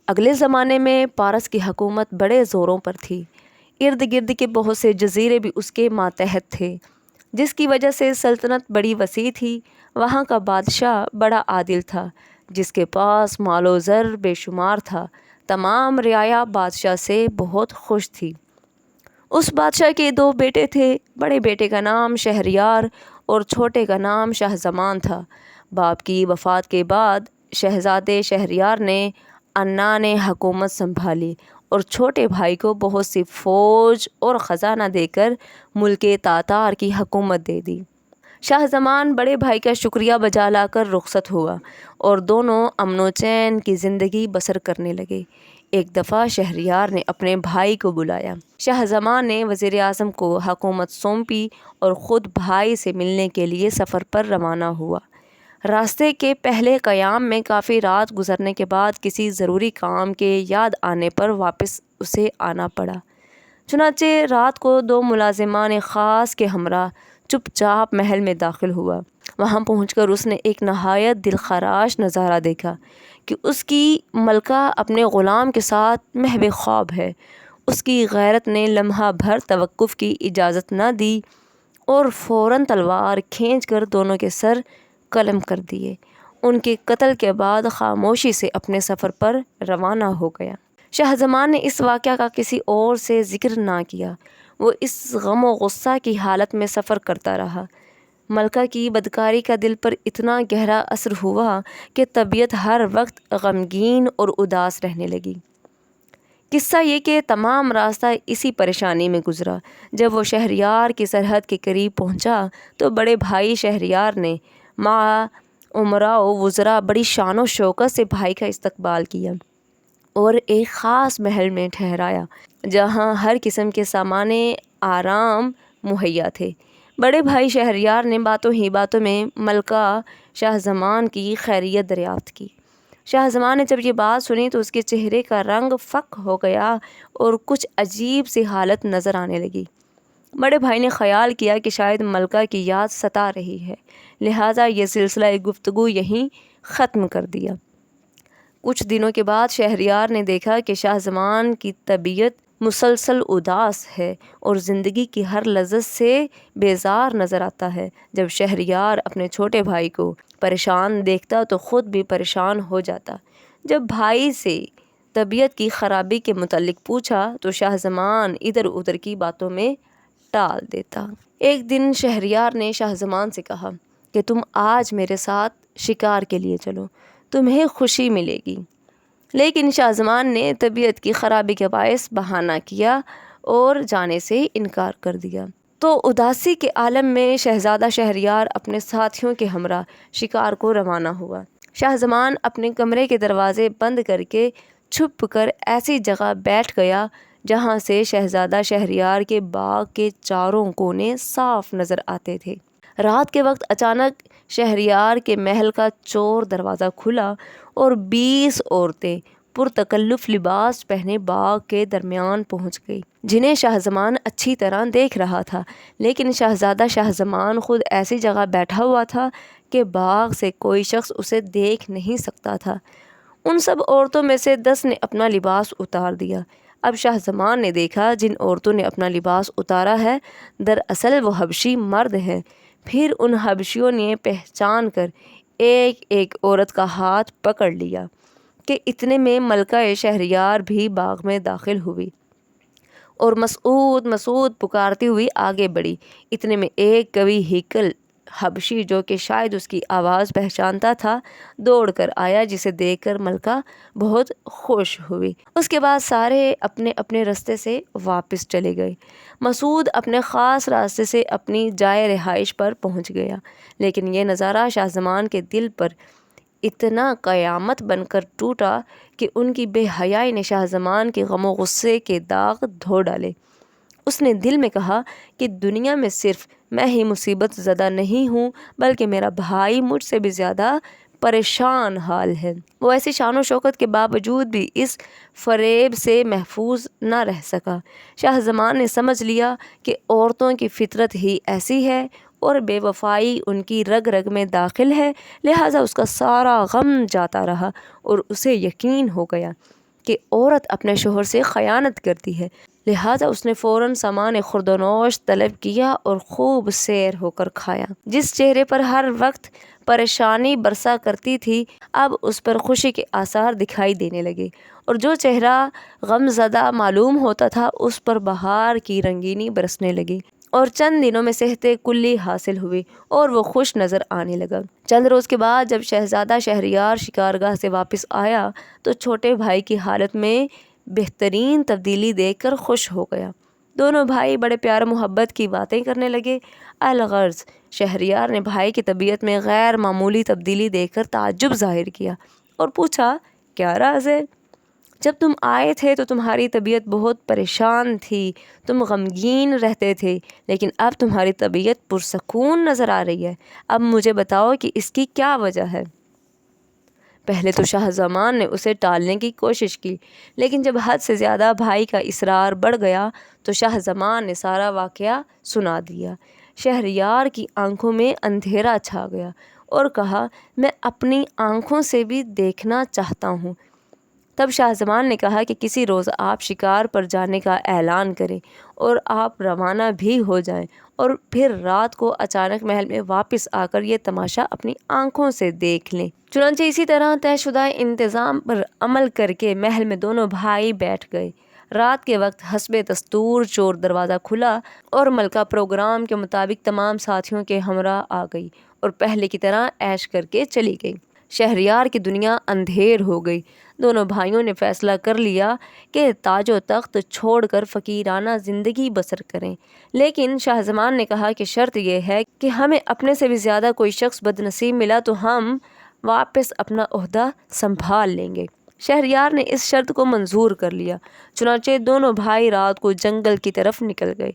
اگلے زمانے میں پارس کی حکومت بڑے زوروں پر تھی۔ ارد گرد کے بہت سے جزیرے بھی اس کے ماتحت تھے، جس کی وجہ سے سلطنت بڑی وسیع تھی۔ وہاں کا بادشاہ بڑا عادل تھا، جس کے پاس مال و زر بے شمار تھا۔ تمام رعایا بادشاہ سے بہت خوش تھی۔ اس بادشاہ کے دو بیٹے تھے۔ بڑے بیٹے کا نام شہریار اور چھوٹے کا نام شاہ زمان تھا۔ باپ کی وفات کے بعد شہزادے شہریار نے انانِ حکومت سنبھالی اور چھوٹے بھائی کو بہت سی فوج اور خزانہ دے کر ملک تاتار کی حکومت دے دی۔ شاہ زمان بڑے بھائی کا شکریہ بجا لا کر رخصت ہوا اور دونوں امن و چین کی زندگی بسر کرنے لگے۔ ایک دفعہ شہریار نے اپنے بھائی کو بلایا۔ شاہ زمان نے وزیر اعظم کو حکومت سونپی اور خود بھائی سے ملنے کے لیے سفر پر روانہ ہوا۔ راستے کے پہلے قیام میں کافی رات گزرنے کے بعد کسی ضروری کام کے یاد آنے پر واپس اسے آنا پڑا۔ چنانچہ رات کو دو ملازمان خاص کے ہمراہ چپ چاپ محل میں داخل ہوا۔ وہاں پہنچ کر اس نے ایک نہایت دلخراش نظارہ دیکھا کہ اس کی ملکہ اپنے غلام کے ساتھ محو خواب ہے۔ اس کی غیرت نے لمحہ بھر توقف کی اجازت نہ دی اور فوراً تلوار کھینچ کر دونوں کے سر قلم کر دیے۔ ان کے قتل کے بعد خاموشی سے اپنے سفر پر روانہ ہو گیا۔ شاہ زمان نے اس واقعہ کا کسی اور سے ذکر نہ کیا۔ وہ اس غم و غصہ کی حالت میں سفر کرتا رہا۔ ملکہ کی بدکاری کا دل پر اتنا گہرا اثر ہوا کہ طبیعت ہر وقت غمگین اور اداس رہنے لگی۔ قصہ یہ کہ تمام راستہ اسی پریشانی میں گزرا۔ جب وہ شہریار کی سرحد کے قریب پہنچا تو بڑے بھائی شہریار نے مع امراء و وزراء بڑی شان و شوکت سے بھائی کا استقبال کیا اور ایک خاص محل میں ٹھہرایا، جہاں ہر قسم کے سامان آرام مہیا تھے۔ بڑے بھائی شہریار نے باتوں ہی باتوں میں ملکہ شاہ زمان کی خیریت دریافت کی۔ شاہ زمان نے جب یہ بات سنی تو اس کے چہرے کا رنگ فک ہو گیا اور کچھ عجیب سی حالت نظر آنے لگی۔ بڑے بھائی نے خیال کیا کہ شاید ملکہ کی یاد ستا رہی ہے، لہٰذا یہ سلسلہ گفتگو یہیں ختم کر دیا۔ کچھ دنوں کے بعد شہریار نے دیکھا کہ شاہ زمان کی طبیعت مسلسل اداس ہے اور زندگی کی ہر لذت سے بیزار نظر آتا ہے۔ جب شہریار اپنے چھوٹے بھائی کو پریشان دیکھتا تو خود بھی پریشان ہو جاتا۔ جب بھائی سے طبیعت کی خرابی کے متعلق پوچھا تو شاہ زمان ادھر ادھر کی باتوں میں ٹال دیتا۔ ایک دن شہریار نے شاہ زمان سے کہا کہ تم آج میرے ساتھ شکار کے لیے چلو، تمہیں خوشی ملے گی۔ لیکن شاہ زمان نے طبیعت کی خرابی کے باعث بہانہ کیا اور جانے سے انکار کر دیا۔ تو اداسی کے عالم میں شہزادہ شہریار اپنے ساتھیوں کے ہمراہ شکار کو روانہ ہوا۔ شاہ زمان اپنے کمرے کے دروازے بند کر کے چھپ کر ایسی جگہ بیٹھ گیا جہاں سے شہزادہ شہریار کے باغ کے چاروں کونے صاف نظر آتے تھے۔ رات کے وقت اچانک شہریار کے محل کا چور دروازہ کھلا اور 20 عورتیں پرتکلف لباس پہنے باغ کے درمیان پہنچ گئی، جنہیں شاہ زمان اچھی طرح دیکھ رہا تھا، لیکن شہزادہ شاہ زمان خود ایسی جگہ بیٹھا ہوا تھا کہ باغ سے کوئی شخص اسے دیکھ نہیں سکتا تھا۔ ان سب عورتوں میں سے 10 نے اپنا لباس اتار دیا۔ اب شاہ زمان نے دیکھا جن عورتوں نے اپنا لباس اتارا ہے دراصل وہ حبشی مرد ہیں۔ پھر ان حبشیوں نے پہچان کر ایک ایک عورت کا ہاتھ پکڑ لیا کہ اتنے میں ملکہ شہریار بھی باغ میں داخل ہوئی اور مسعود مسعود پکارتی ہوئی آگے بڑھی۔ اتنے میں ایک قوی ہیکل حبشی جو کہ شاید اس کی آواز پہچانتا تھا دوڑ کر آیا، جسے دیکھ کر ملکہ بہت خوش ہوئی۔ اس کے بعد سارے اپنے اپنے راستے سے واپس چلے گئے۔ مسعود اپنے خاص راستے سے اپنی جائے رہائش پر پہنچ گیا، لیکن یہ نظارہ شاہ زمان کے دل پر اتنا قیامت بن کر ٹوٹا کہ ان کی بے حیائی نے شاہ زمان کے غم و غصے کے داغ دھو ڈالے۔ اس نے دل میں کہا کہ دنیا میں صرف میں ہی مصیبت زدہ نہیں ہوں بلکہ میرا بھائی مجھ سے بھی زیادہ پریشان حال ہے۔ وہ ایسی شان و شوکت کے باوجود بھی اس فریب سے محفوظ نہ رہ سکا۔ شاہ زمان نے سمجھ لیا کہ عورتوں کی فطرت ہی ایسی ہے اور بے وفائی ان کی رگ رگ میں داخل ہے، لہٰذا اس کا سارا غم جاتا رہا اور اسے یقین ہو گیا کہ عورت اپنے شوہر سے خیانت کرتی ہے، لہٰذا اس نے فوراً سامان خوردونوش طلب کیا اور خوب سیر ہو کر کھایا۔ جس چہرے پر ہر وقت پریشانی برسا کرتی تھی اب اس پر خوشی کے آثار دکھائی دینے لگے، اور جو چہرہ غم زدہ معلوم ہوتا تھا اس پر بہار کی رنگینی برسنے لگی، اور چند دنوں میں صحت کلی حاصل ہوئی اور وہ خوش نظر آنے لگا۔ چند روز کے بعد جب شہزادہ شہریار شکارگاہ سے واپس آیا تو چھوٹے بھائی کی حالت میں بہترین تبدیلی دیکھ کر خوش ہو گیا۔ دونوں بھائی بڑے پیار محبت کی باتیں کرنے لگے۔ الغرض شہریار نے بھائی کی طبیعت میں غیر معمولی تبدیلی دیکھ کر تعجب ظاہر کیا اور پوچھا، کیا راز ہے؟ جب تم آئے تھے تو تمہاری طبیعت بہت پریشان تھی، تم غمگین رہتے تھے، لیکن اب تمہاری طبیعت پرسکون نظر آ رہی ہے۔ اب مجھے بتاؤ کہ اس کی کیا وجہ ہے؟ پہلے تو شاہ زمان نے اسے ٹالنے کی کوشش کی، لیکن جب حد سے زیادہ بھائی کا اصرار بڑھ گیا تو شاہ زمان نے سارا واقعہ سنا دیا۔ شہریار کی آنکھوں میں اندھیرا چھا گیا اور کہا، میں اپنی آنکھوں سے بھی دیکھنا چاہتا ہوں۔ تب شاہ زمان نے کہا کہ کسی روز آپ شکار پر جانے کا اعلان کریں اور آپ روانہ بھی ہو جائیں، اور پھر رات کو اچانک محل میں واپس آ کر یہ تماشا اپنی آنکھوں سے دیکھ لیں۔ چنانچہ اسی طرح طے شدہ انتظام پر عمل کر کے محل میں دونوں بھائی بیٹھ گئے۔ رات کے وقت حسب دستور چور دروازہ کھلا اور ملکہ پروگرام کے مطابق تمام ساتھیوں کے ہمراہ آ گئی اور پہلے کی طرح عیش کر کے چلی گئی۔ شہریار کی دنیا اندھیر ہو گئی۔ دونوں بھائیوں نے فیصلہ کر لیا کہ تاج و تخت چھوڑ کر فقیرانہ زندگی بسر کریں، لیکن شاہ زمان نے کہا کہ شرط یہ ہے کہ ہمیں اپنے سے بھی زیادہ کوئی شخص بدنصیب ملا تو ہم واپس اپنا عہدہ سنبھال لیں گے۔ شہریار نے اس شرط کو منظور کر لیا، چنانچہ دونوں بھائی رات کو جنگل کی طرف نکل گئے۔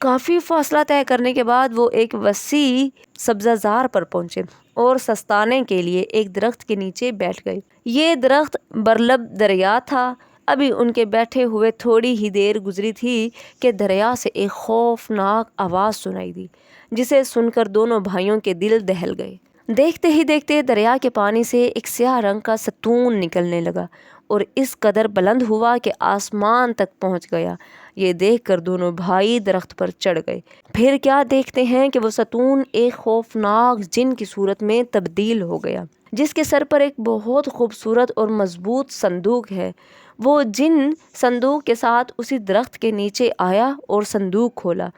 کافی فاصلہ طے کرنے کے بعد وہ ایک وسیع سبزہ زار پر پہنچے اور سستانے کے لیے ایک درخت کے نیچے بیٹھ گئے۔ یہ درخت برلب دریا تھا۔ ابھی ان کے بیٹھے ہوئے تھوڑی ہی دیر گزری تھی کہ دریا سے ایک خوفناک آواز سنائی دی، جسے سن کر دونوں بھائیوں کے دل دہل گئے۔ دیکھتے ہی دیکھتے دریا کے پانی سے ایک سیاہ رنگ کا ستون نکلنے لگا اور اس قدر بلند ہوا کہ آسمان تک پہنچ گیا۔ یہ دیکھ کر دونوں بھائی درخت پر چڑھ گئے۔ پھر کیا دیکھتے ہیں کہ وہ ستون ایک خوفناک جن کی صورت میں تبدیل ہو گیا، جس کے سر پر ایک بہت خوبصورت اور مضبوط صندوق ہے۔ وہ جن صندوق کے ساتھ اسی درخت کے نیچے آیا اور صندوق کھولا۔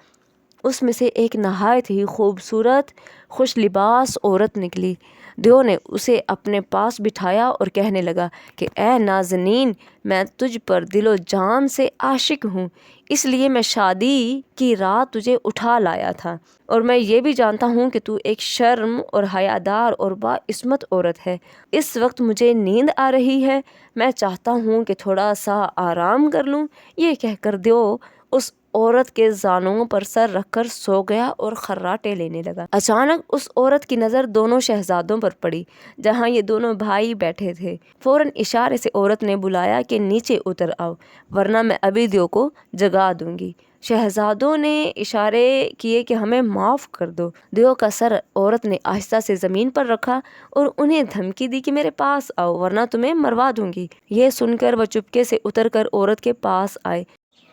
اس میں سے ایک نہایت ہی خوبصورت خوش لباس عورت نکلی۔ دیو نے اسے اپنے پاس بٹھایا اور کہنے لگا کہ اے نازنین، میں تجھ پر دل و جان سے عاشق ہوں، اس لیے میں شادی کی رات تجھے اٹھا لایا تھا، اور میں یہ بھی جانتا ہوں کہ تو ایک شرم اور حیادار اور باعصمت عورت ہے۔ اس وقت مجھے نیند آ رہی ہے، میں چاہتا ہوں کہ تھوڑا سا آرام کر لوں۔ یہ کہہ کر دیو اس عورت کے زانوں پر سر رکھ کر سو گیا اور خراٹے لینے لگا۔ اچانک اس عورت کی نظر دونوں شہزادوں پر پڑی جہاں یہ دونوں بھائی بیٹھے تھے۔ فوراً اشارے سے عورت نے بلایا کہ نیچے اتر آؤ، ورنہ میں ابھی دیو کو جگا دوں گی۔ شہزادوں نے اشارے کیے کہ ہمیں معاف کر دو۔ دیو کا سر عورت نے آہستہ سے زمین پر رکھا اور انہیں دھمکی دی کہ میرے پاس آؤ ورنہ تمہیں مروا دوں گی۔ یہ سن کر وہ چپکے سے اتر کر عورت کے پاس آئے۔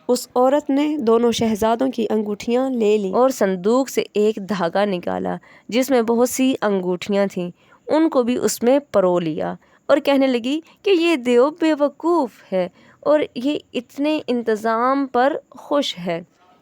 اس عورت نے دونوں شہزادوں کی انگوٹھیاں لے لیں اور صندوق سے ایک دھاگا نکالا جس میں بہت سی انگوٹھیاں تھیں، ان کو بھی اس میں پرو لیا اور کہنے لگی کہ یہ دیو بے وقوف ہے اور یہ اتنے انتظام پر خوش ہے۔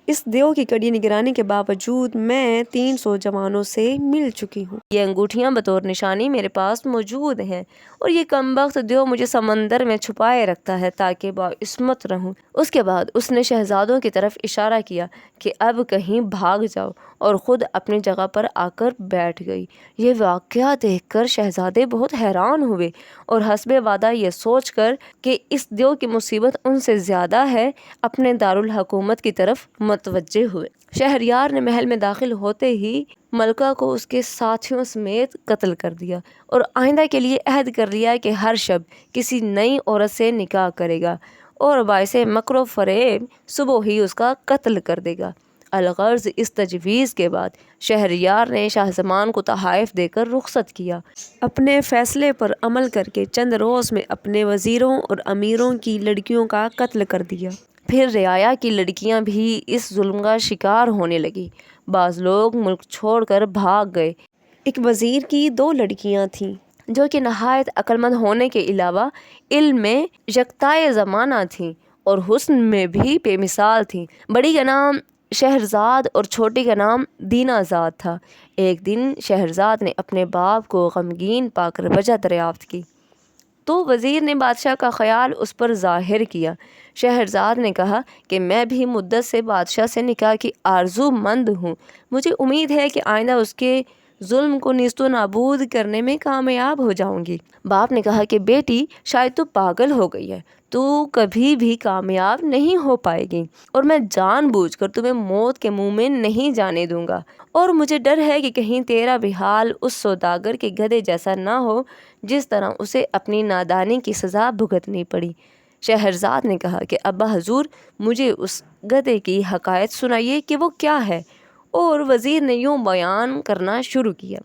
اس دیو کی کڑی نگرانی کے باوجود میں 300 جوانوں سے مل چکی ہوں۔ یہ انگوٹھیاں بطور نشانی میرے پاس موجود ہیں اور یہ کمبخت دیو مجھے سمندر میں چھپائے رکھتا ہے تاکہ باعصمت رہوں۔ اس کے بعد اس نے شہزادوں کی طرف اشارہ کیا کہ اب کہیں بھاگ جاؤ، اور خود اپنی جگہ پر آ کر بیٹھ گئی۔ یہ واقعہ دیکھ کر شہزادے بہت حیران ہوئے اور حسب وعدہ یہ سوچ کر کہ اس دیو کی مصیبت ان سے زیادہ ہے اپنے دارالحکومت کی طرف متوجہ ہوئے۔ شہریار نے محل میں داخل ہوتے ہی ملکہ کو اس کے ساتھیوں سمیت قتل کر دیا اور آئندہ کے لیے عہد کر لیا کہ ہر شب کسی نئی عورت سے نکاح کرے گا اور باعث مکر و فریب صبح ہی اس کا قتل کر دے گا۔ الغرض اس تجویز کے بعد شہریار نے شاہ زمان کو تحائف دے کر رخصت کیا۔ اپنے فیصلے پر عمل کر کے چند روز میں اپنے وزیروں اور امیروں کی لڑکیوں کا قتل کر دیا۔ پھر رعایا کی لڑکیاں بھی اس ظلم کا شکار ہونے لگیں۔ بعض لوگ ملک چھوڑ کر بھاگ گئے۔ ایک وزیر کی 2 لڑکیاں تھیں جو کہ نہایت عقلمند ہونے کے علاوہ علم میں یکتائے زمانہ تھیں اور حسن میں بھی بے مثال تھیں۔ بڑی کا نام شہرزاد اور چھوٹی کا نام دینازاد تھا۔ ایک دن شہرزاد نے اپنے باپ کو غمگین پا کر وجہ دریافت کی تو وزیر نے بادشاہ کا خیال اس پر ظاہر کیا۔ شہرزاد نے کہا کہ میں بھی مدت سے بادشاہ سے نکاح کی آرزو مند ہوں، مجھے امید ہے کہ آئندہ اس کے ظلم کو نیست و نابود کرنے میں کامیاب ہو جاؤں گی۔ باپ نے کہا کہ بیٹی شاید تو پاگل ہو گئی ہے، تو کبھی بھی کامیاب نہیں ہو پائے گی اور میں جان بوجھ کر تمہیں موت کے منہ میں نہیں جانے دوں گا، اور مجھے ڈر ہے کہ کہیں تیرا بھی حال اس سوداگر کے گدھے جیسا نہ ہو جس طرح اسے اپنی نادانی کی سزا بھگتنی پڑی۔ شہرزاد نے کہا کہ ابا حضور مجھے اس گدھے کی حقائق سنائیے کہ وہ کیا ہے، اور وزیر نے یوں بیان کرنا شروع کیا۔